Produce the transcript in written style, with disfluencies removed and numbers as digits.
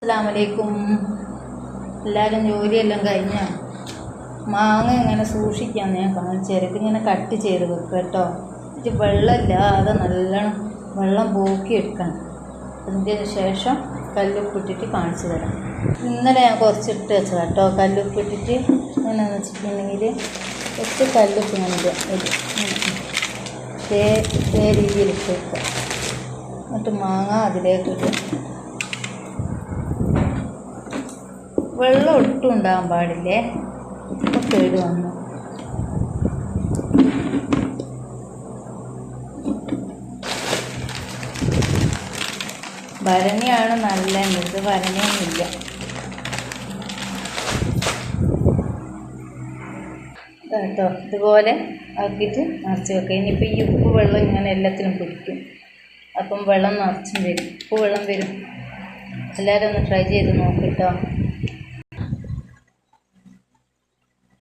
അസ്സലാമലൈക്കും. എല്ലാവരും ജോലിയെല്ലാം കഴിഞ്ഞാൽ മാങ്ങ ഇങ്ങനെ സൂക്ഷിക്കാമെന്ന് ഞാൻ കാണിച്ചു തരാം. ഇങ്ങനെ കട്ട് ചെയ്ത് വെക്കുക കേട്ടോ. ഇത് വെള്ളമില്ലാതെ നല്ലോണം വെള്ളം പോക്കിയെടുക്കണം. അതിൻ്റെ ശേഷം കല്ലുപ്പിട്ടിട്ട് കാണിച്ചു തരാം. ഇന്നലെ ഞാൻ കുറച്ചിട്ട് വെച്ചതാണ് കേട്ടോ. കല്ലുപ്പിട്ടിട്ട് എങ്ങനെയാണെന്ന് വെച്ചിട്ടുണ്ടെങ്കിൽ കുറച്ച് കല്ലുപ്പ് ഇങ്ങനെ ഇതേ രീതിയിൽ ഇട്ട് വെക്കുക. എന്നിട്ട് മാങ്ങ അതിലേക്ക് ഇടുക. വെള്ളം ഒട്ടും ഉണ്ടാകാൻ പാടില്ലേ. ഇപ്പോൾ കേട് വന്നു. ഭരണിയാണ് നല്ലത്. ഇത് ഭരണിയൊന്നുമില്ല. കേട്ടോ, ഇതുപോലെ ആക്കിയിട്ട് നിറച്ച് വെക്കുക. ഇനിയിപ്പോൾ ഈ ഉപ്പ് വെള്ളം ഇങ്ങനെ എല്ലാത്തിനും പിടിക്കും. അപ്പം വെള്ളം നിറച്ചും വരും, ഉപ്പ് വെള്ളം വരും. എല്ലാവരും ഒന്ന് ട്രൈ ചെയ്ത് നോക്കിട്ടോ.